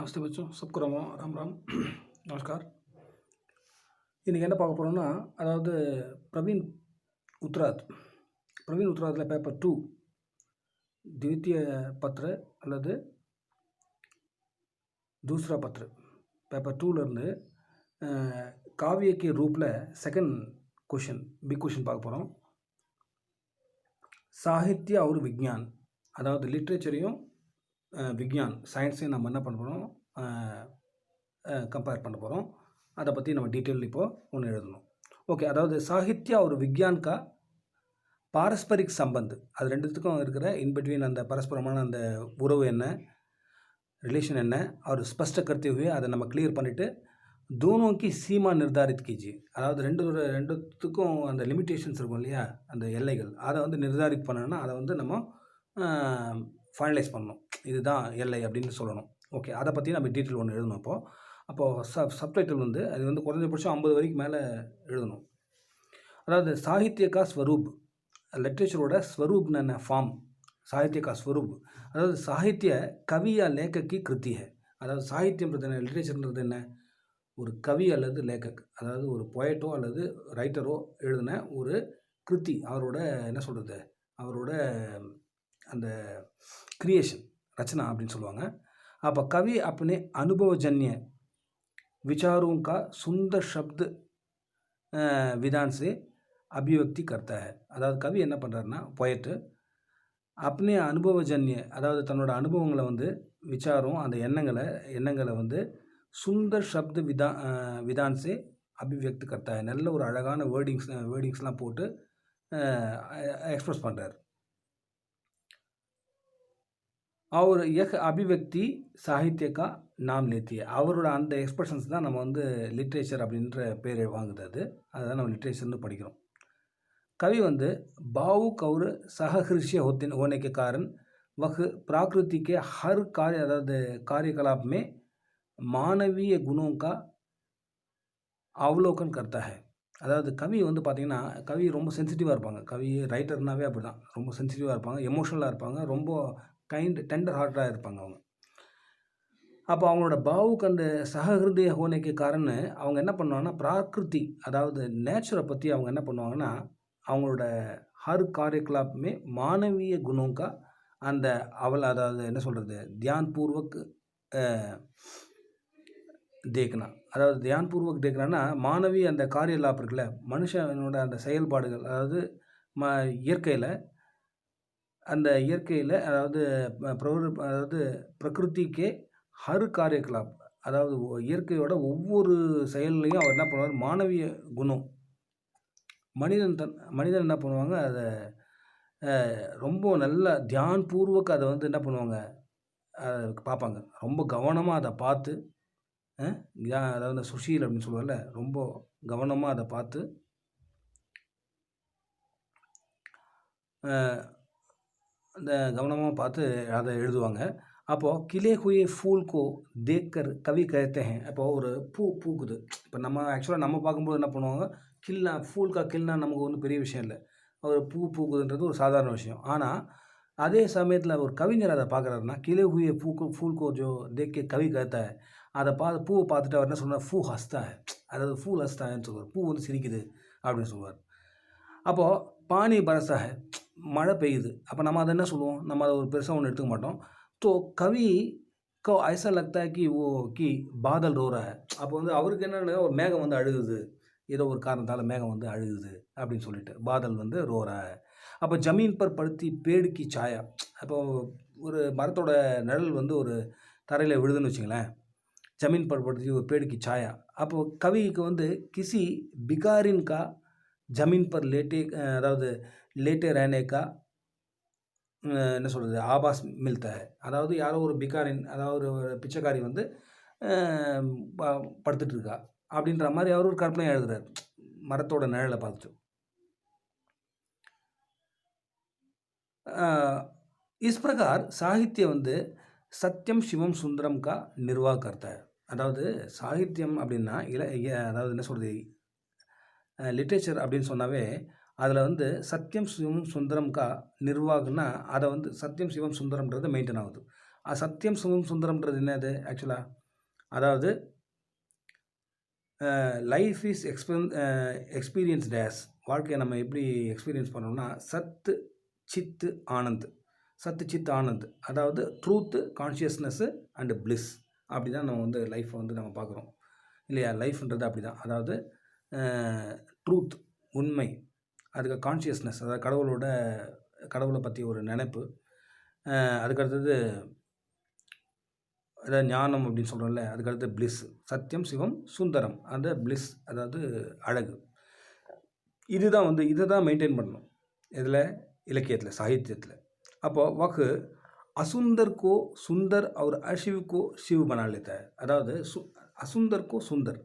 नमस्ते बच्चों, सबको राम राम राम नमस्कार। இன்றைக்கி என்ன பார்க்க போகிறோம்னா, அதாவது प्रवीण उत्तराद प्रवीण उत्तरादिல் पेपर 2 द्वितीय पत्र அல்லது दूसरा पत्र पेपर 2லேருந்து काव्य के रूप में सेकंड क्वेश्चन बिग क्वेश्चन பார்க்க போகிறோம். சாகித்ய और विज्ञान அதாவது லிட்ரேச்சரையும் விக்ஞான் சயின்ஸையும் நம்ம என்ன பண்ண போகிறோம், कंपेयर பண்ண போகிறோம். அதை பற்றி நம்ம டீட்டெயில் இப்போது ஒன்று எழுதணும். ஓகே, அதாவது சாகித்ய और विज्ञान का पारस्परिक संबंध அது ரெண்டுத்துக்கும் இருக்கிற இன்பிட்வீன் அந்த பரஸ்பரமான அந்த உறவு என்ன, ரிலேஷன் என்ன, और स्पष्ट करते हुए அதை நம்ம கிளியர் பண்ணிவிட்டு दोनों की सीमा निर्धारित कीजिए. அதாவது ரெண்டுத்துக்கும் அந்த லிமிட்டேஷன்ஸ் இருக்கும் இல்லையா, அந்த எல்லைகள் அதை வந்து நிர்தாரித் பண்ணணும்னா அதை வந்து நம்ம ஃபைனலைஸ் பண்ணணும். இதுதான் எல்லை அப்படின்னு சொல்லணும். ஓகே, அதை பற்றி நம்ம டீட்டெயில் ஒன்று எழுதணும். அப்போது சப்டைட்டில் வந்து அது வந்து குறைஞ்சபட்சம் 50 வரைக்கும் மேலே எழுதணும். அதாவது சாகித்ய கா ஸ்வரூப், லிட்ரேச்சரோட ஸ்வரூப்னு என்ன, ஃபார்ம். சாகித்ய கா ஸ்வரூப் அதாவது சாகித்ய கவியா லேக்கி கிருத்தி है. அதாவது சாகித்யன்றது என்ன, லிட்ரேச்சர்ன்றது என்ன, ஒரு கவி அல்லது லேக்கக், அதாவது ஒரு பொயட்டோ அல்லது ரைட்டரோ எழுதின ஒரு கிருத்தி, அவரோட என்ன சொல்கிறது, அவரோட அந்த கிரியேஷன், रचना அப்படின்னு சொல்லுவாங்க. அப்போ कवि अपने अनुभवजन्य विचारों का सुंदर शब्द विधान से अभिव्यक्ति करता है. அதாவது கவி என்ன பண்ணுறாருன்னா, பொயட்டு अपने अनुभवजन्य அதாவது தன்னோட அனுபவங்களை வந்து விசாரம், அந்த எண்ணங்களை வந்து சுந்தர் शब्द विधान से अभिव्यक्त करता है. நல்ல ஒரு அழகான வேர்டிங்ஸ்லாம் போட்டு எக்ஸ்பிரஸ் பண்ணுறாரு. और यह अभिव्यक्ति साहित्य का नाम लेती है. அவரோட அந்த எக்ஸ்பிரஷன்ஸ் தான் நம்ம வந்து லிட்ரேச்சர் அப்படின்ற பேர் வாங்குது. அதுதான் நம்ம லிட்ரேச்சர்னு படிக்கிறோம். कवि வந்து भावुक और सहृदय होने के कारण वह प्रकृति के हर कार्य अதாவது कार्यकलाप में मानवीय गुणों का अवलोकन करता है. அதாவது கவி வந்து பார்த்திங்கன்னா, கவி ரொம்ப சென்சிட்டிவாக இருப்பாங்க. கவி ரைட்டர்னாவே அப்படி தான், ரொம்ப சென்சிட்டிவாக இருப்பாங்க, எமோஷ்னலாக இருப்பாங்க, ரொம்ப டெண்டர் ஹார்ட்டாக இருப்பாங்க அவங்க. அப்போ அவங்களோட பாவுக்கு அந்த சகஹிருதய ஹோனைக்கு காரணம் அவங்க என்ன பண்ணுவாங்கன்னா, பிராகிருதி அதாவது நேச்சரை பற்றி அவங்க என்ன பண்ணுவாங்கன்னா, அவங்களோட ஹர் காரியக்கலாப்புமே மானவீய குணங்கா அந்த அதாவது என்ன சொல்கிறது, தியான்பூர்வக் தேக்கனா, அதாவது தியான்பூர்வக் தேக்கனா மானவி அந்த காரியலாப் இருக்குல்ல, மனுஷனோட அந்த செயல்பாடுகள், அதாவது இயற்கையில் அதாவது பிரகிருதிக்கே ஹர் காரியக்கலாப், அதாவது இயற்கையோட ஒவ்வொரு செயல்லையும் அவர் என்ன பண்ணுவார், மானவிய குணம், மனிதன் என்ன பண்ணுவாங்க, அதை ரொம்ப நல்ல தியான்பூர்வக் அதை வந்து என்ன பண்ணுவாங்க, பார்ப்பாங்க. ரொம்ப கவனமாக அதை பார்த்து, அதாவது சுஷீல் அப்படின்னு சொல்லுவார்ல, ரொம்ப கவனமாக அதை பார்த்து அந்த கவனமாக பார்த்து அதை எழுதுவாங்க. அப்போது கிலே ஹுயே ஃபூல் கோ தேக்கர் கவி कहते हैं. அப்போது ஒரு பூ பூக்குது. இப்போ நம்ம ஆக்சுவலாக நம்ம பார்க்கும்போது என்ன பண்ணுவாங்க, கில்னா ஃபூல்கா கில்னா நமக்கு ஒன்றும் பெரிய விஷயம் இல்லை. ஒரு பூ பூக்குதுன்றது ஒரு சாதாரண விஷயம். ஆனால் அதே சமயத்தில் ஒரு கவிஞர் அதை பார்க்குறாருன்னா, கிலே ஹுயே ஃபூல் கோ ஜோ தேக்கே கவி कहता है. அதை பூவை பார்த்துட்டு அவர் என்ன சொல்கிறார், ஃபூ ஹஸ்தா है, அதாவது ஃபூல் ஹஸ்தான்னு சொல்லுவார், பூ வந்து சிரிக்குது அப்படின்னு சொல்லுவார். அப்போது பானி பரசா है, மழை பெய்யுது. அப்போ நம்ம அதை என்ன சொல்லுவோம், நம்ம அதை ஒரு பெருசாக ஒன்று எடுத்துக்க மாட்டோம். तो कवि को ऐसा लगता है कि बादल रो रहा है. அப்போ வந்து அவருக்கு என்னென்னா, ஒரு மேகம் வந்து அழுகுது, ஏதோ ஒரு காரணத்தால் மேகம் வந்து அழுகுது அப்படின்னு சொல்லிட்டு, பாதல் வந்து ரோ ரா है. அப்போ ஜமீன் பர் படுத்தி பேடு கி சாயா, அப்போது ஒரு மரத்தோட நிழல் வந்து ஒரு தரையில் விழுதுன்னு வச்சுங்களேன், ஜமீன் பர் படுத்தி ஒரு பேடு கி சாயா. அப்போது கவிக்கு வந்து கிசி பிகாரின் கா ஜமீன் பர் லேட்டே அதாவது லேட்டே ரேனே கா என்ன சொல்கிறது ஆபாஸ் மில்தா है. அதாவது யாரோ ஒரு பிகாரின், அதாவது ஒரு பிச்சைக்காரி வந்து படுத்துட்டு இருக்கா அப்படின்ற மாதிரி அவர் ஒரு கற்பனை எழுதுறாரு மரத்தோட நிழலை பார்த்துட்டு. இஸ் பிரகார் சாகித்யம் வந்து சத்தியம் சிவம் சுந்தரம் கா நிர்வாக கர்த்தா है. அதாவது சாகித்யம் அப்படின்னா அதாவது என்ன சொல்கிறது, லிட்ரேச்சர் அப்படின்னு சொன்னாவே அதில் வந்து சத்தியம் சிவம் சுந்தரம் கா நிர்வாகம்னா அதை வந்து சத்தியம் சிவம் சுந்தரம்ன்றது மெயின்டைன் ஆகுது. சத்தியம் சுகம் சுந்தரம்ன்றது என்னது ஆக்சுவலாக? அதாவது லைஃப் இஸ் எக்ஸ்பீரியன்ஸ்ட் ஆஸ், வாழ்க்கையை நம்ம எப்படி எக்ஸ்பீரியன்ஸ் பண்ணோம்னா சத்து சித்து ஆனந்த், சத்து சித் ஆனந்த், அதாவது ட்ரூத்து கான்ஷியஸ்னஸ்ஸு அண்டு பிளிஸ். அப்படி தான் நம்ம வந்து லைஃப்பை வந்து நம்ம பார்க்குறோம் இல்லையா? லைஃப்ன்றது அப்படி தான். அதாவது ட்ரூத் உண்மை, அதுக்கு கான்ஷியஸ்னஸ் அதாவது கடவுளை பற்றி ஒரு நினைப்பு, அதுக்கடுத்தது அதாவது ஞானம் அப்படின்னு சொல்கிறோம்ல, அதுக்கடுத்து பிளிஸ், சத்தியம் சிவம் சுந்தரம், அந்த பிளிஸ் அதாவது அழகு. இதுதான் வந்து இதை தான் மெயின்டைன் பண்ணணும் இதில் இலக்கியத்தில் சாகித்யத்தில். அப்போது வக்கு असुंदर को सुंदर और अशिव को शिव बना लेता है. அதாவது அசுந்தர் கோ சுந்தர்,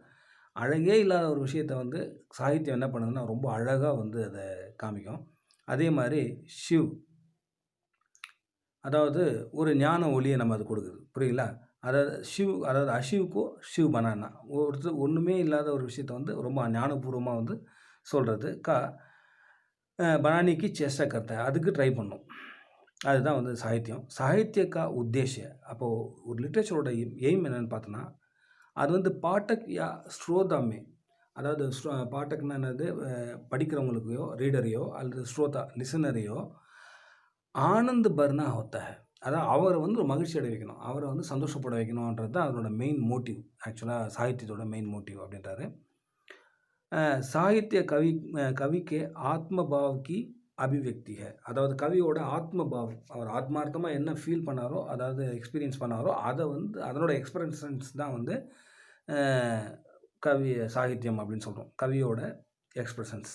அழகே இல்லாத ஒரு விஷயத்தை வந்து சாகித்யம் என்ன பண்ணுதுன்னா ரொம்ப அழகாக வந்து அதை காமிக்கும். அதே மாதிரி ஷிவ், அதாவது ஒரு ஞான ஒளியை நம்ம அது கொடுக்குது, புரியுங்களா? அதாவது ஷிவ், அதாவது அஷிவுக்கோ ஷிவ் பனானா, ஒருத்தர் ஒன்றுமே இல்லாத ஒரு விஷயத்தை வந்து ரொம்ப ஞானபூர்வமாக வந்து சொல்கிறது. பனானிக்கு சேஷ்டா கர்த்தா, அதுக்கு ட்ரை பண்ணும். அதுதான் வந்து சாகித்யம். சாகித்யக்கா உத்தேசிய, அப்போது ஒரு லிட்ரேச்சரோட எய்ம் என்னென்னு பார்த்தோன்னா, அது வந்து பாட்டக் யா ஸ்ரோதாமே, அதாவது பாட்டக்னா என்னது, படிக்கிறவங்களுக்கையோ ரீடரையோ அல்லது ஸ்ரோதா லிசனரையோ ஆனந்த் பர்னா ஹோத்தா ஹை, அதாவது அவரை வந்து ஒரு மகிழ்ச்சி அடைய வைக்கணும், அவரை வந்து சந்தோஷப்பட வைக்கணுன்றது தான் அதனோட மெயின் மோட்டிவ். ஆக்சுவலாக சாகித்யத்தோட மெயின் மோட்டிவ் அப்படின்றாரு. சாகித்ய கவிக்கு ஆத்மபாவ் கி அபிவியக்தி ஹை, அதாவது கவியோட ஆத்மபாவம், அவர் ஆத்மார்த்தமாக என்ன ஃபீல் பண்ணாரோ, அதாவது எக்ஸ்பீரியன்ஸ் பண்ணாரோ, அதை வந்து அதனோட எக்ஸ்பிரஷன்ஸ் தான் வந்து கவி சாகித்யம் அப்படின்னு சொல்கிறோம், கவியோட எக்ஸ்பிரஷன்ஸ்.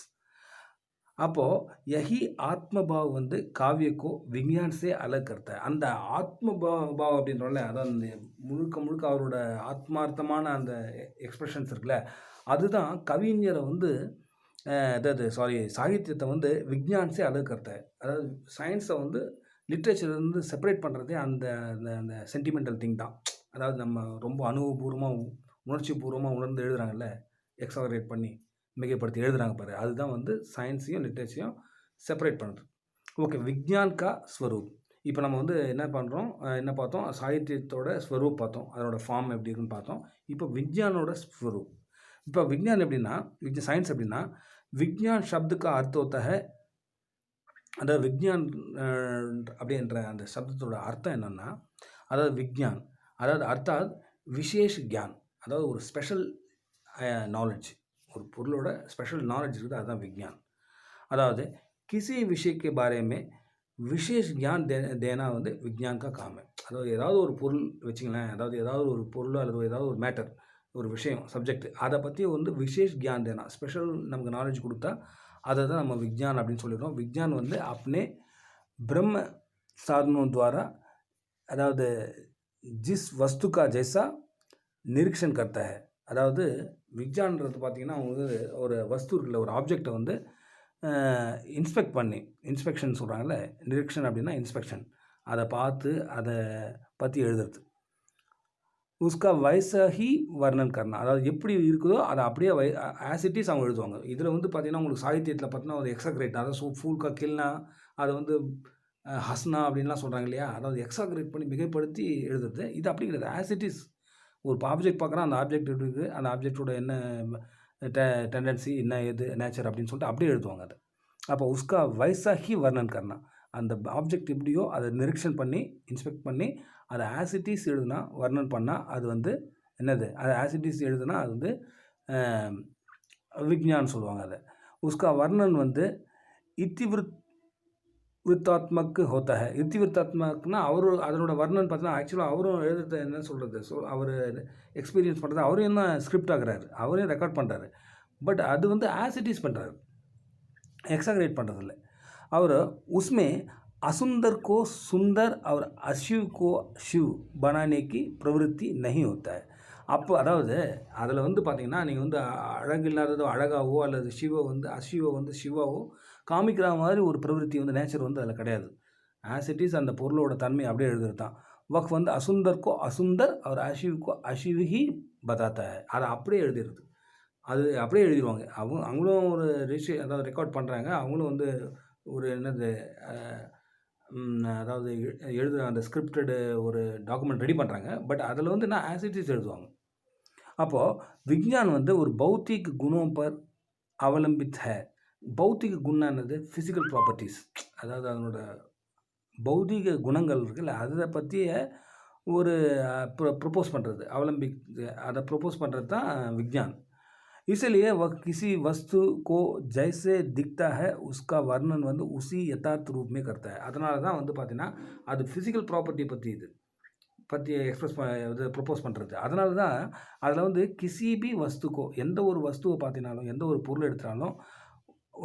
அப்போது யஹி ஆத்மபாவ் வந்து காவியக்கோ விஞ்ஞான் சே அலக் கர்த்தா ஹை, அந்த ஆத்மபாவ் அப்படின்றோம்ல, அதாவது முழுக்க முழுக்க அவரோட ஆத்மார்த்தமான அந்த எக்ஸ்பிரஷன்ஸ் இருக்குல்ல, அதுதான் கவிஞரை வந்து அதாவது சாகித்யத்தை வந்து விஞ்ஞான்ஸே அலக் கர்த்தா ஹை, அதாவது சயின்ஸை வந்து லிட்ரேச்சர்லேருந்து செப்பரேட் பண்ணுறதே அந்த அந்த சென்டிமெண்டல் திங் தான். அதாவது நம்ம ரொம்ப அனுபவபூர்வமாக உணர்ச்சி பூர்வமாக உணர்ந்து எழுதுகிறாங்கல்ல, எக்ஸாகரேட் பண்ணி மிகைப்படுத்தி எழுதுகிறாங்க பாரு, அதுதான் வந்து சயின்ஸையும் லிட்ரேச்சரையும் செப்பரேட் பண்ணுறது. ஓகே, விஞ்ஞான் கா ஸ்வரூப். இப்போ நம்ம வந்து என்ன பண்ணுறோம், என்ன பார்த்தோம், சாகித்யத்தோட ஸ்வரூப் பார்த்தோம், அதோட ஃபார்ம் எப்படி இருக்குன்னு பார்த்தோம். இப்போ விஞ்ஞானோட ஸ்வரூப். இப்போ விஞ்ஞான் எப்படின்னா, சயின்ஸ் எப்படின்னா, விஞ்ஞான் சப்துக்கு அர்த்தம் होता है, அதாவது விஞ்ஞான் அப்படின்ற அந்த சப்தத்தோட அர்த்தம் என்னென்னா, அதாவது விஞ்ஞான் அதாவது அர்த்தாத் விசேஷ் கியான், அதாவது ஒரு ஸ்பெஷல் நாலேஜ், ஒரு பொருளோட ஸ்பெஷல் நாலேஜ் இருக்குது, அதுதான் விஞ்ஞான். அதாவது கிசி விஷயக்கு பாரேமே விசேஷ் கியான் தேனா வந்து விஞ்ஞான் கா காம் ஹை, அதாவது ஏதாவது ஒரு பொருள் வச்சுங்களேன், அதாவது ஏதாவது ஒரு பொருள் அல்லது ஏதாவது ஒரு மேட்டர், ஒரு விஷயம் சப்ஜெக்ட், அதை பற்றி வந்து விசேஷ் கியான் தேனா, ஸ்பெஷல் நமக்கு நாலேஜ் கொடுத்தா அதை தான் நம்ம விஞ்ஞான் அப்படின்னு சொல்லிடுறோம். விஞ்ஞான் வந்து अपने ब्रह्म साधनों द्वारा, அதாவது जिस वस्तु का जैसा निरीक्षण करता है, அதாவது விஞ்ஞான்றது பார்த்திங்கன்னா அவங்க ஒரு வஸ்து இருக்குல்ல, ஒரு ஆப்ஜெக்டை வந்து இன்ஸ்பெக்ட் பண்ணி, இன்ஸ்பெக்ஷன் சொல்கிறாங்கல்ல, நிரீக்ஷன் அப்படின்னா இன்ஸ்பெக்ஷன், அதை பார்த்து அதை பற்றி எழுதுறது. உஸ்கா வைசா ஹி வர்ணன் கர்னா, அதாவது எப்படி இருக்குதோ அதை அப்படியே ஆஸ் இட் இஸ் அவங்க எழுதுவாங்க. இதில் வந்து பார்த்திங்கன்னா உங்களுக்கு சாகித்யத்தில் பார்த்தீங்கன்னா ஒரு எக்ஸாக்ரேட், அதாவது ஃபூல்கா கில்னா, அதை வந்து ஹஸ்னா அப்படின்லாம் சொல்கிறாங்க இல்லையா, அதாவது எக்ஸாக்ரேட் பண்ணி மிகைப்படுத்தி எழுதுறது. இது அப்படி கிடையாது, ஆஸ் இட் இஸ். ஒரு ஆப்ஜெக்ட் பார்க்குறோம், அந்த ஆப்ஜெக்ட் இருக்குது, அந்த ஆப்ஜெக்டோட என்ன டெண்டன்சி என்ன ஏது நேச்சர் அப்படின்னு சொல்லிட்டு அப்படியே எழுதுவாங்க அதை. அப்போ உஸ்கா வைசா ஹி வர்ணன் கர்னா, அந்த ஆப்ஜெக்ட் எப்படியோ அதை நிரீக்ஷன் பண்ணி இன்ஸ்பெக்ட் பண்ணி அதை ஆசிட்டிஸ் எழுதுனா வர்ணன் பண்ணால் அது வந்து என்னது, அது ஆசிட்டிஸ் எழுதுனா அது வந்து விஞ்ஞான் சொல்லுவாங்க அதை. உஸ்கா வர்ணன் வந்து இத்திவிருத்தாத்மக்கு ஹோத்தா ஹை, இத்திவிருத்தாத்மக்குனா அவரு அதனோட வர்ணன் பார்த்தீங்கன்னா ஆக்சுவலாக அவரும் எழுதுறது என்ன சொல்கிறது, அவர் எக்ஸ்பீரியன்ஸ் பண்ணுறது, அவரும் என்ன ஸ்கிரிப்ட் ஆகுறாரு, அவரே ரெக்கார்ட் பண்ணுறாரு, பட் அது வந்து ஆசிட்டிஸ் பண்ணுறாரு, எக்ஸாகரேட் பண்ணுறதில்ல அவர். உஸ்மே असुंदर को सुंदर और अशिव को शिव बनाने की प्रवृत्ति नहीं होता है. அப்போ அதாவது அதில் வந்து பார்த்திங்கன்னா நீங்கள் வந்து அழகு இல்லாததோ அழகாவோ அல்லது அசிவை வந்து சிவாவோ காமிக்கிற மாதிரி ஒரு பிரவருத்தி வந்து நேச்சர் வந்து அதில் கிடையாது. ஆஸ் இட் இஸ் அந்த பொருளோட தன்மை அப்படியே எழுதுறது தான். வக் வந்து அசுந்தர்க்கோ அசுந்தர் அவர் அஷிவுக்கோ அஷிவ்ஹி பதாத்தா ஹை, அதை அப்படியே எழுதிடுறது, அது அப்படியே எழுதிடுவாங்க. அவங்களும் ஒரு அதாவது ரெக்கார்ட் பண்ணுறாங்க, அவங்களும் வந்து ஒரு என்னது அதாவது எழுதுகிற அந்த ஸ்கிரிப்டடு ஒரு டாக்குமெண்ட் ரெடி பண்ணுறாங்க. பட் அதில் வந்து நான் ஆஸ் இட் இஸ் எழுதுவாங்க. அப்போது விஞ்ஞான் வந்து ஒரு பௌத்திக் குணம் பர் அவலம்பித் ஹே. பௌத்திக குணம் என்னது? Physical properties. அதாவது அதனோட பௌதீக குணங்கள் இருக்குல்ல, அதை பற்றிய ஒரு ப்ரொப்போஸ் பண்ணுறது அவலம்பிக், அதை ப்ரொப்போஸ் பண்ணுறது தான் விஞ்ஞான். इसलिए वह किसी वस्तु को जैसे दिखता है उसका वर्णन வந்து उसी यथार्थ रूप में करता है. அதனால தான் வந்து பார்த்தீங்கன்னா அது ஃபிசிக்கல் ப்ராப்பர்ட்டி பற்றி எக்ஸ்பிரஸ் இது ப்ரொப்போஸ் பண்ணுறது. அதனால தான் அதில் வந்து கிசி பி வஸ்துக்கோ, எந்த ஒரு வஸ்துவை பார்த்தினாலும் எந்த ஒரு பொருள் எடுத்தாலும்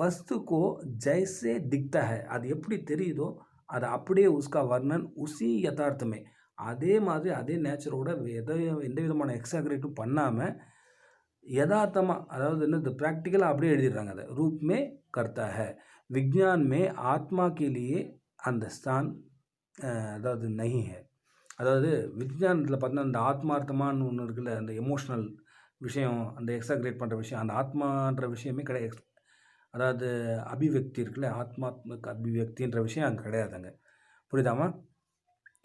வஸ்துக்கோ ஜைசே திக்தா ஹை, அது எப்படி தெரியுதோ அது அப்படியே உஸ்கா வர்ணன் உசி யதார்த்தமே, அதே மாதிரி அதே நேச்சரோட எந்த விதமான எக்ஸாக்ரேட்டும் பண்ணாமல் யதார்த்தமாக, அதாவது என்னது ப்ராக்டிக்கலாக அப்படியே எழுதிடுறாங்க. அதை रूप में करता है. विज्ञान में आत्मा के लिए அந்த ஸ்தான் அதாவது नहीं है. அதாவது விஞ்ஞானத்தில் பார்த்தீங்கன்னா அந்த ஆத்மார்த்தமானு ஒன்று இருக்குல்ல, அந்த எமோஷ்னல் விஷயம், அந்த எக்ஸாக்ரேட் பண்ணுற விஷயம், அந்த ஆத்மான்ற விஷயமே கிடையாது. அதாவது அபிவியக்தி இருக்குல்ல, ஆத்மாத்மக அபிவியக்தின்ற விஷயம் அங்கே கிடையாதுங்க. புரியுதாமா?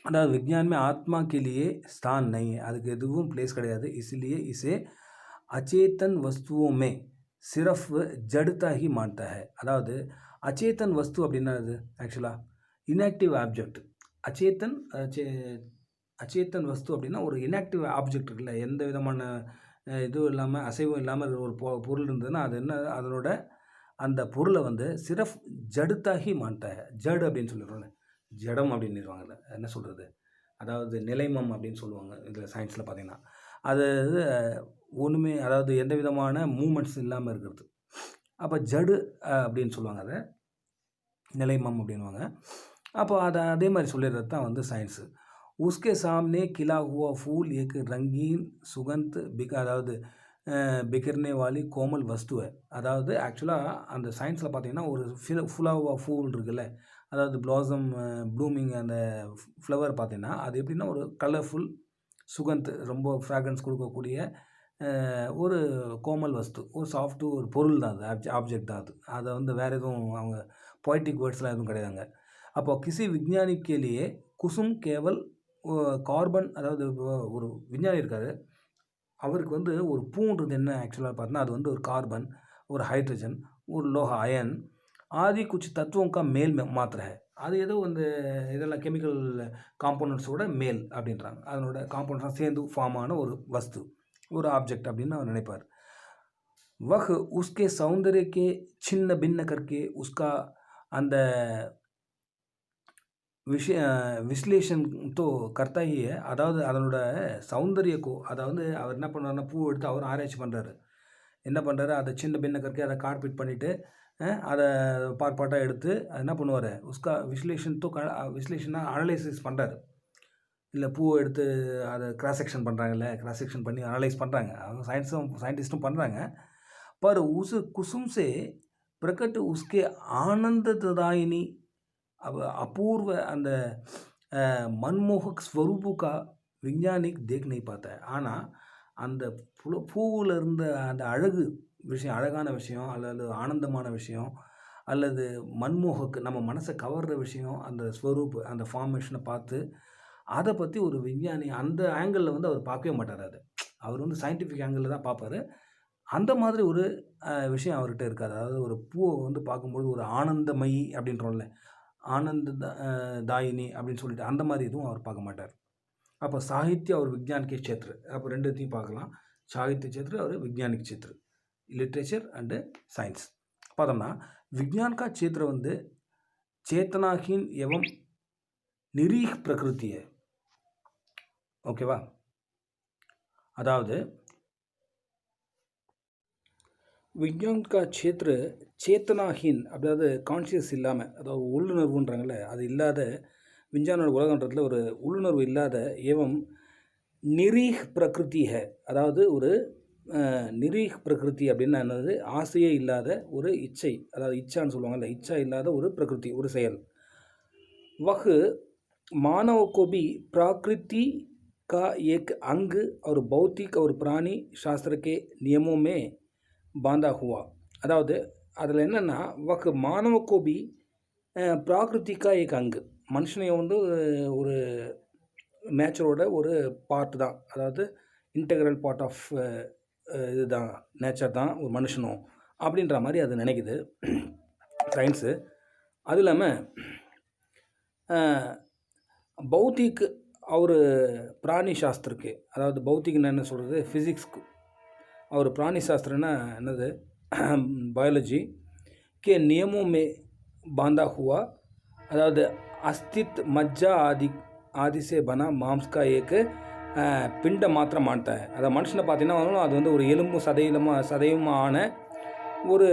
அதாவது விஞ்ஞானமே ஆத்மா के लिए स्थान नहीं है, அதுக்கு எதுவும் பிளேஸ் கிடையாது. इसलिए इसे अचेतन वस्तुओं में सिर्फ जड़ता ही मानता है. அதாவது அச்சேதன் வஸ்து அப்படின்னா அது ஆக்சுவலாக இன்ஆக்டிவ் ஆப்ஜெக்ட். அச்சேதன் அச்சேதன் வஸ்து அப்படின்னா ஒரு இன்ஆக்டிவ் ஆப்ஜெக்ட் இருக்குல்ல, எந்த விதமான இதுவும் இல்லாமல் அசைவும் இல்லாமல் இருக்கிற ஒரு பொருள் இருந்ததுன்னா அது என்ன, அதனோட அந்த பொருளை வந்து சிரஃப் ஜடுத்தாகி மாட்டாங்க. ஜடு அப்படின்னு சொல்லிடுவாங்க, ஜடம் அப்படின்னுருவாங்கல்ல, என்ன சொல்கிறது, அதாவது நிலைமம் அப்படின்னு சொல்லுவாங்க இதில் சயின்ஸில் பார்த்திங்கன்னா. அது ஒன்றுமே, அதாவது எந்த விதமான மூமெண்ட்ஸ் இல்லாமல் இருக்கிறது. அப்போ ஜடு அப்படின்னு சொல்லுவாங்க, அதை நிலைமம் அப்படின்வாங்க. அப்போ அதை அதே மாதிரி சொல்லிடுறது தான் வந்து சயின்ஸு. உஸ்கே சாம்னே கிலா ஹுவா ஃபூல் ஏக் ரங்கீன் சுகந்த் அதாவது பிகர்னே வாலி கோமல் வஸ்துவை. அதாவது ஆக்சுவலாக அந்த சயின்ஸில் பார்த்திங்கன்னா ஒரு ஃபுல்லாக ஃபூல் இருக்குல்ல, அதாவது பிளாசம் ப்ளூமிங் அந்த ஃப்ளவர் பார்த்திங்கன்னா அது எப்படின்னா ஒரு கலர்ஃபுல் சுகந்த், ரொம்ப ஃப்ராக்ரன்ஸ் கொடுக்கக்கூடிய ஒரு கோமல் வஸ்து, ஒரு சாஃப்ட்டு ஒரு பொருள் தான் அது, ஆப்ஜெக்ட் தான் அது. அதை வந்து வேறு எதுவும் அவங்க பொய்டிக் வேர்ட்ஸ்லாம் எதுவும் கிடையாதுங்க. அப்போ கிசி விஞ்ஞானிக்கேலேயே குசும் கேவல் கார்பன், அதாவது ஒரு விஞ்ஞானி இருக்கார், அவருக்கு வந்து ஒரு பூன்றது என்ன ஆக்சுவலாக பார்த்தீங்கன்னா அது வந்து ஒரு கார்பன், ஒரு ஹைட்ரஜன், ஒரு லோஹா அயன் ஆதி குச் தத்துவம் கா மேல் மாத்திரை. அது ஏதோ வந்து இதெல்லாம் கெமிக்கல் காம்போனன்ட்ஸோட மேல் அப்படின்றாங்க, அதனோட காம்போனன்ட்ஸாக சேர்ந்து ஃபார்ம் ஆன ஒரு வஸ்து, ஒரு ஆப்ஜெக்ட் அப்படின்னு அவர் நினைப்பார். வஹ் உஸ்கே சௌந்தர்யக்கே சின்ன பின்ன கற்கே உஸ்கா அந்த விஸ்லேஷன் தோ கர்த்தா ஹி ஹை. அதாவது அதனோட சௌந்தர்யக்கோ, அதாவது அவர் என்ன பண்ணுறாருன்னா பூ எடுத்து அவர் ஆராய்ச்சி பண்ணுறாரு. என்ன பண்ணுறாரு, அதை சின்ன பின்ன கற்கே அதை கார்பெட் பண்ணிவிட்டு அதை பார்ட்டாக எடுத்து என்ன பண்ணுவார், உஸ்கா விஸ்லேஷனாக அனலைசிஸ் பண்ணுறாரு. இல்லை பூவை எடுத்து அதை கிராஸ் செக்ஷன் பண்ணுறாங்கல்ல, கிராஸ் செக்ஷன் பண்ணி அனலைஸ் பண்ணுறாங்க, அவங்க சயின்டிஸ்ட்டும் பண்ணுறாங்க. பர் உஸ் குசும் சே பிரகட் உஸ்கே ஆனந்ததாயினி अब अपूर्व அந்த மன்மோகக் ஸ்வரூபு கா விஞ்ஞானிக் தேக் नहीं पाता है. ஆனால் அந்த பூவில் இருந்த அந்த அழகு விஷயம், அழகான விஷயம், அல்லது ஆனந்தமான விஷயம், அல்லது மன்மோகக்கு நம்ம மனசை கவர்ற விஷயம், அந்த ஸ்வரூப், அந்த ஃபார்மேஷனை பார்த்து அதை பற்றி ஒரு விஞ்ஞானி அந்த ஆங்கிளில் வந்து அவர் பார்க்கவே மாட்டார். அது அவர் வந்து சயின்டிஃபிக் ஆங்கிளில் தான் பார்ப்பார். அந்த மாதிரி ஒரு விஷயம் அவர்கிட்ட இருக்காது. அதாவது ஒரு பூவை வந்து பார்க்கும்போது ஒரு ஆனந்தமயி அப்படின்றோம்ல, ஆனந்த தாயினி அப்படின்னு சொல்லிட்டு அந்த மாதிரி எதுவும் அவர் பார்க்க மாட்டார். அப்போ சாகித்ய और विज्ञान के क्षेत्र, அப்போ ரெண்டுத்தையும் பார்க்கலாம். சாகித்ய क्षेत्र और वैज्ञानिक क्षेत्र, लिटरेचर அண்டு சயின்ஸ். பார்த்தோம்னா विज्ञान का क्षेत्र வந்து चेतनाहीन एवं निरीह प्रकृति है. ஓகேவா? அதாவது விஞ்ஞான் கா சேத்ர சேத்தனாஹீன், அதாவது கான்ஷியஸ் இல்லாமல், அதாவது உள்ளுணர்வுன்றாங்கல்ல, அது இல்லாத விஞ்ஞானோட உலகன்றதுல ஒரு உள்ளுணர்வு இல்லாத ஏவம் நிரீஹ் பிரகிருதி ஹை. அதாவது ஒரு நிரீஹ் பிரகிருதி அப்படின்னா என்னது, ஆசையே இல்லாத ஒரு இச்சை, அதாவது இச்சான்னு சொல்லுவாங்கல்ல, இச்சா இல்லாத ஒரு பிரகிருதி, ஒரு செயல். वह मानव को भी प्रकृति का एक अंग और भौतिक और प्राणी शास्त्र के नियमों में बांधा हुआ. அதாவது அதில் என்னென்னா वह मानव को भी प्रकृति का एक अंग, மனுஷனையும் வந்து ஒரு நேச்சரோட ஒரு பார்ட் தான். அதாவது இன்டெக்ரல் பார்ட் ஆஃப் இதுதான் நேச்சர் தான் ஒரு மனுஷனும் அப்படின்ற மாதிரி அது நினைக்குது சயின்ஸு. அதுவும் இல்லாமல் பௌத்திக் அவர் பிராணி சாஸ்திரக்கு, அதாவது பௌத்திக்னா என்ன சொல்கிறது, ஃபிசிக்ஸ்க்கு और प्राणी शास्त्र ना என்னது बायोलॉजी के नियमों में बांधा हुआ अதாவது अस्तित्व मज्जा आदि से बना मांस का एक पिंड मात्र मानता है. அதாவது மனுஷனை பார்த்தீங்கன்னா அது வந்து ஒரு எலும்பு சதையுமான ஒரு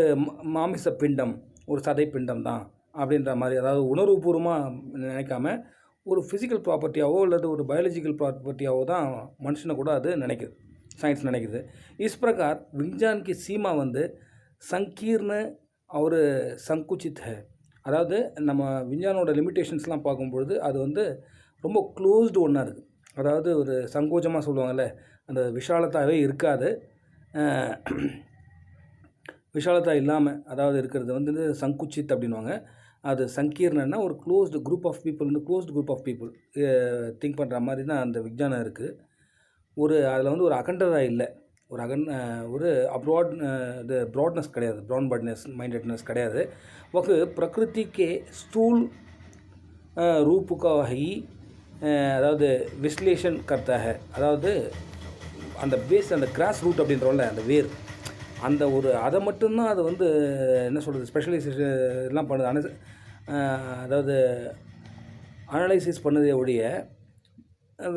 மாமிச பிண்டம், ஒரு சதை பிண்டம் தான் அப்படின்ற மாதிரி. அதாவது உணர்வுபூர்வமாக நினைக்காம ஒரு ஃபிசிக்கல் ப்ராப்பர்ட்டியாவோ அல்லது ஒரு பயாலஜிக்கல் ப்ராப்பர்ட்டியாவோ தான் மனுஷனை கூட அது நினைக்குது, साइंस நினைக்குது. इस प्रकार विज्ञान की सीमा வந்து संकीर्ण और संकुचित है. அதாவது நம்ம விஞ்ஞானோட லிமிட்டேஷன்ஸ்லாம் பார்க்கும்பொழுது அது வந்து ரொம்ப க்ளோஸ்டு ஒன்றா இருக்குது. அதாவது ஒரு சங்கோச்சமாக சொல்லுவாங்கள்ல, அந்த விஷாலத்தாவே இருக்காது. விஷாலத்தா இல்லாமல் அதாவது இருக்கிறது வந்து சங்குச்சித் அப்படின்வாங்க. அது சங்கீர்ணன்னா ஒரு க்ளோஸ்டு குரூப் ஆஃப் பீப்புள், வந்து closed group of people think பண்ணுற மாதிரி தான் அந்த விஞ்ஞானம் இருக்குது. அதில் வந்து ஒரு அகண்டதா இல்லை, ஒரு அப்ராட் இது ப்ராட்னஸ் கிடையாது, ப்ராட் மைண்டட்னஸ் கிடையாது. वह प्रकृति के स्थूल रूप का ही அதாவது விஸ்லேஷன் करता है. அதாவது அந்த பேஸ், அந்த கிராஸ் ரூட் அப்படின்றோம்ல, அந்த வேர், அந்த ஒரு அதை மட்டும்தான் அது வந்து என்ன சொல்கிறது, ஸ்பெஷலைசேஷன் எல்லாம் பண்ணுது. அதாவது அனலைசிஸ் பண்ணதே ஒழிய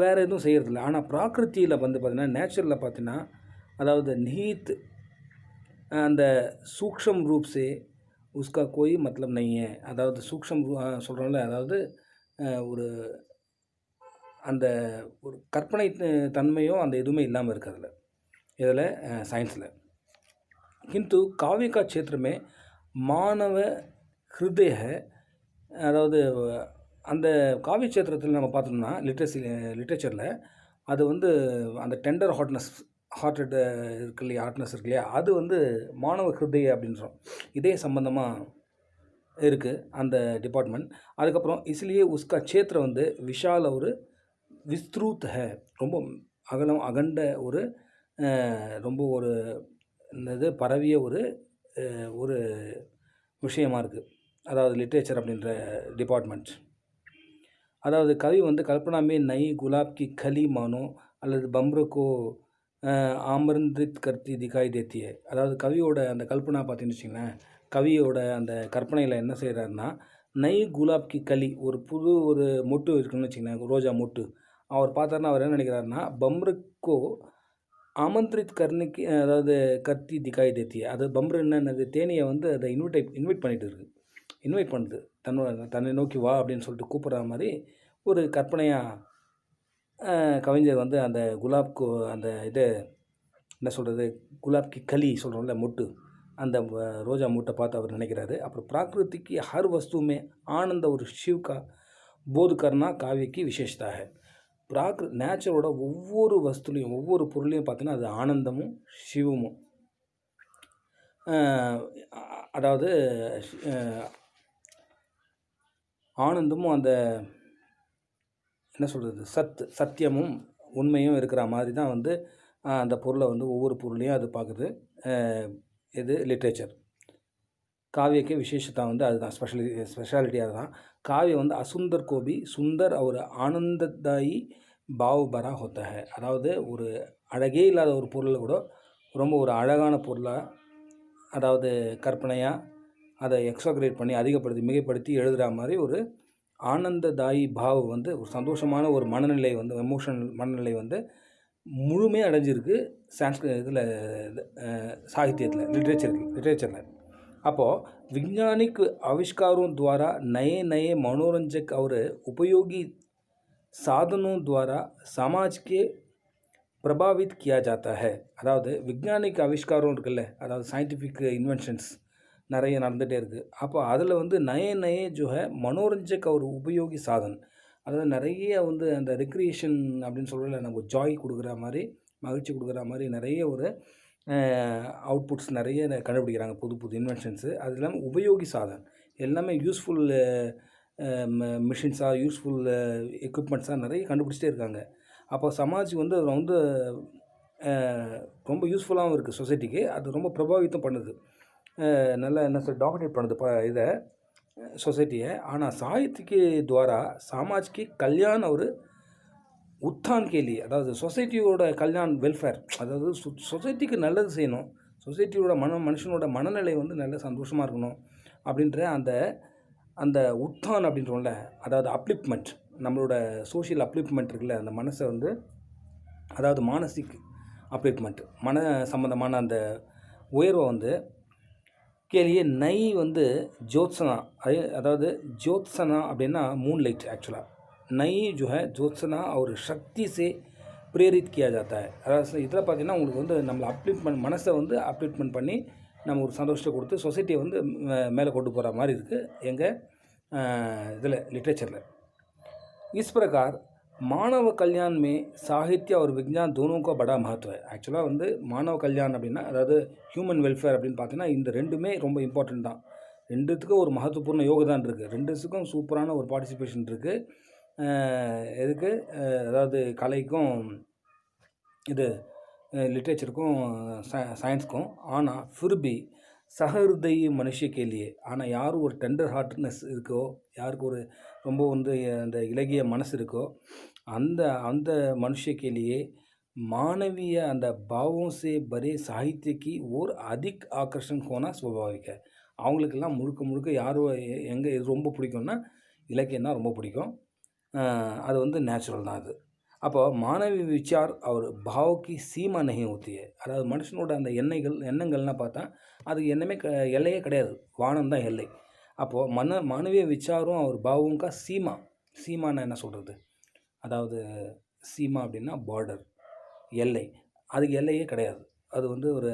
வேறு எதுவும் செய்கிறதில்ல. ஆனால் பிராகிருத்தியில் வந்து பார்த்திங்கன்னா, நேச்சரில் பார்த்தீங்கன்னா, அதாவது நிஹித் அந்த சூக்ஷம் ரூப் சே உஸ்கா கோய் மத்லப் நஹீ ஹை. அதாவது சூக்ஷம் சொல்கிறோம்ல, அதாவது ஒரு அந்த ஒரு கற்பனை தன்மையோ அந்த எதுவுமே இல்லாமல் இருக்கிறதுல இதில் साइंसல. किंतु काव्य का क्षेत्र में मानव हृदय है. அதாவது அந்த காவிய சேத்திரத்தில் நம்ம பார்த்தோம்னா லிட்ரேச்சரில் அது வந்து அந்த டெண்டர் ஹார்ட்டட் இருக்கு இல்லையா, ஹார்ட்னஸ் இருக்கு இல்லையா, அது வந்து மாணவ ஹிருதய அப்படின்றோம். இதே சம்பந்தமாக இருக்குது அந்த டிபார்ட்மெண்ட். அதுக்கப்புறம் இஸ்லியே உஸ்கா சேத்திர வந்து விஷால ஒரு விஸ்த்ரூத் ஹே, ரொம்ப அகலம் அகண்ட ஒரு ரொம்ப ஒரு என்னது பரவிய ஒரு விஷயமாக இருக்குது. அதாவது லிட்ரேச்சர் அப்படின்ற டிபார்ட்மெண்ட். அதாவது கவி வந்து கல்பனாமே நை குலாப் கி கலி மானோ அல்லது பம்ரக்கோ ஆமரந்தித் கர்த்தி திகாய் தேத்திய. அதாவது கவியோட அந்த கல்பனா பார்த்தீங்கன்னு வச்சிங்களேன், கவியோட அந்த கற்பனையில் என்ன செய்கிறாருன்னா, நை குலாப் கி கலி, ஒரு மொட்டு இருக்குன்னு வச்சிங்களேன், ரோஜா மொட்டு. அவர் பார்த்தாருன்னா அவர் என்ன நினைக்கிறாருன்னா, பம்ருக்கோ ஆமந்திரித் கர்ணிக்கு, அதாவது கர்த்தி திகாய் தேத்திய. அது பம்ரு என்னது, தேனியை வந்து அதை இன்வைட் பண்ணிகிட்டு இருக்குது, இன்வைட் பண்ணுது, தன்னை நோக்கி வா அப்படின்னு சொல்லிட்டு கூப்பிட்ற மாதிரி ஒரு கற்பனையாக கவிஞர் வந்து அந்த குலாப்க்கு அந்த இதை என்ன சொல்கிறது, குலாப்கி கலி சொல்கிறோம்ல மொட்டு, அந்த ரோஜா மொட்டை பார்த்து அவர் நினைக்கிறாரு. அப்புறம் प्राकृतिक हर वस्तु में आनंद और शिव का बोध करना काव्य की विशेषता है. நேச்சரோட ஒவ்வொரு வஸ்துலையும் ஒவ்வொரு பொருளையும் பார்த்தீங்கன்னா அது ஆனந்தமும் சிவமும், அதாவது ஆனந்தமும் அந்த என்ன சொல்கிறது சத்தியமும் உண்மையும் இருக்கிற மாதிரி தான் வந்து அந்த பொருளை வந்து ஒவ்வொரு பொருளையும் அது பார்க்குது. இது லிட்ரேச்சர். काव्य के विशेषता வந்து அதுதான், ஸ்பெஷாலிட்டி அதுதான். காவிய வந்து असुंदर को भी सुंदर और आनंददायी भाव भरा होता है. அதாவது ஒரு அழகே இல்லாத ஒரு பொருளை கூட ரொம்ப ஒரு அழகான பொருளாக, அதாவது கற்பனையாக அதை எக்ஸாக்ரேட் பண்ணி அதிகப்படுத்தி மிகைப்படுத்தி எழுதுகிற மாதிரி ஒரு ஆனந்ததாயி பாவ் வந்து ஒரு சந்தோஷமான ஒரு மனநிலை வந்து எமோஷனல் மனநிலை வந்து முழுமையாக அடைஞ்சிருக்கு இதில் சாகித்யத்தில் லிட்ரேச்சரில். அப்போது वैज्ञानिक आविष्कारों द्वारा नए नए मनोरंजक और उपयोगी साधनों द्वारा समाज के प्रभावित किया जाता है. அதாவது விஞ்ஞானிக் ஆவிஷ்காரம் இருக்குல்ல, அதாவது சயின்டிஃபிக் இன்வென்ஷன்ஸ் நிறைய நடந்துகிட்டே இருக்குது. அப்போ அதில் வந்து நய ஜோ ஹே மனோரஞ்சக் ஒரு உபயோகி சாதன், அதாவது நிறைய வந்து அந்த ரெக்ரியேஷன் அப்படின்னு சொல்கிறதுல நம்ம ஜாய் கொடுக்குற மாதிரி, மகிழ்ச்சி கொடுக்குற மாதிரி நிறைய ஒரு அவுட்புட்ஸ் நிறைய கண்டுபிடிக்கிறாங்க, புது புது இன்வென்ஷன்ஸு. அது இல்லாமல் உபயோகி சாதன் எல்லாமே யூஸ்ஃபுல் மிஷின்ஸாக யூஸ்ஃபுல் எக்யூப்மெண்ட்ஸாக நிறைய கண்டுபிடிச்சிட்டே இருக்காங்க. அப்போ சமாஜ் வந்து அதில் வந்து ரொம்ப யூஸ்ஃபுல்லாகவும் இருக்குது சொசைட்டிக்கு. அது ரொம்ப பிரபாவித்தம் பண்ணுது. நல்லா என்ன சொல் டாமினேட் பண்ணுது இதை சொசைட்டியை. ஆனால் साहित्य के द्वारा समाज के कल्याण और उत्थान के लिए, அதாவது சொசைட்டியோட கல்யாண் வெல்ஃபேர், அதாவது சொசைட்டிக்கு நல்லது செய்யணும், சொசைட்டியோட மனுஷனோட மனநிலை வந்து நல்ல சந்தோஷமாக இருக்கணும் அப்படின்ற அந்த அந்த உத்தான் அப்படின்றோம்ல, அதாவது அப்லிப்மெண்ட், நம்மளோட சோஷியல் அப்லிப்மெண்ட் இருக்குல்ல, அந்த மனசை வந்து, அதாவது மானசிக் அப்லிப்மெண்ட், மன சம்மந்தமான அந்த உயர்வை வந்து கேலியே நை வந்து ஜோத்சனா, அதாவது ஜோத்சனா அப்படின்னா மூன்லைட் एक्चुअली नई जो है ज्योत्सना और शक्ति से प्रेरित किया जाता है. அதாவது இதில் பார்த்தீங்கன்னா உங்களுக்கு வந்து நம்மளை அப்லிப்மெண்ட், மனசை வந்து அப்லிப்மெண்ட் பண்ணி நம்ம ஒரு சந்தோஷத்தை கொடுத்து சொசைட்டியை வந்து மேலே கொண்டு போகிற மாதிரி இருக்குது எங்கள் இதில் லிட்ரேச்சரில். इस प्रकार मानव कल्याण में साहित्य और विज्ञान दोनों का बड़ा महत्व है. ஆக்சுவலாக வந்து மாணவ கல்யாண் அப்படின்னா, அதாவது ஹியூமன் வெல்ஃபேர் அப்படின்னு பார்த்தீங்கன்னா, இந்த ரெண்டுமே ரொம்ப இம்பார்ட்டண்ட் தான். ரெண்டுத்துக்கும் ஒரு மகத்துவபூர்ண யோகதான் இருக்குது. ரெண்டுத்துக்கும் சூப்பரான ஒரு பார்ட்டிசிபேஷன் இருக்குது. எதுக்கு, அதாவது கலைக்கும் இது லிட்ரேச்சருக்கும் சயின்ஸுக்கும். ஆனால் फिर भी சஹிருதயி மனுஷ கேலியே, ஆனால் யார் ஒரு டெண்டர் ஹார்ட்னஸ் இருக்கோ, யாருக்கு ஒரு ரொம்ப வந்து அந்த இலகிய மனசு இருக்கோ, அந்த அந்த மனுஷ கேலியே मानवीय அந்த भावों से भरे साहित्य की ओर अधिक आकर्षण होना स्वाभाविक है. அவங்களுக்கெல்லாம் முழுக்க முழுக்க யாரோ எங்கே இது ரொம்ப பிடிக்கும்னா இலக்கியம் தான் ரொம்ப பிடிக்கும். அது வந்து நேச்சுரல் தான் அது. அப்போ மானவி விச்சார் அவர் பாவக்கு சீமா நஹி ஹோத்தி ஹை. அதாவது மனுஷனோட அந்த எண்ணங்கள்லாம் பார்த்தா அது என்னமே எல்லையே கிடையாது, வானம் தான் எல்லை. அப்போது மானவிய விச்சாரும் அவர் பாவும் கா சீமா, சீமானா என்ன சொல்கிறது, அதாவது சீமா அப்படின்னா பார்டர், எல்லை. அதுக்கு எல்லையே கிடையாது. அது வந்து ஒரு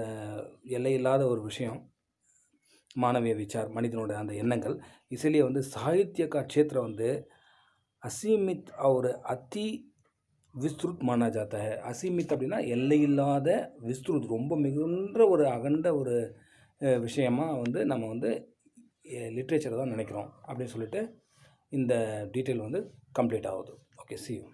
எல்லை இல்லாத ஒரு விஷயம் மானவிய விச்சார், மனிதனோட அந்த எண்ணங்கள். இசிலியே வந்து சாகித்ய கா க்ஷேத்திர வந்து அசீமித் और அதி விஸ்ருத் மானா ஜாத்தா है. அசீமித் அப்படின்னா எல்லை இல்லாத, விஸ்ருத் ரொம்ப மிகுந்த ஒரு அகண்ட ஒரு விஷயமாக வந்து நம்ம வந்து லிட்ரேச்சரை தான் நினைக்கிறோம் அப்படின்னு சொல்லிட்டு இந்த டீட்டெயில் வந்து கம்ப்ளீட் ஆகுது. Okay, see you.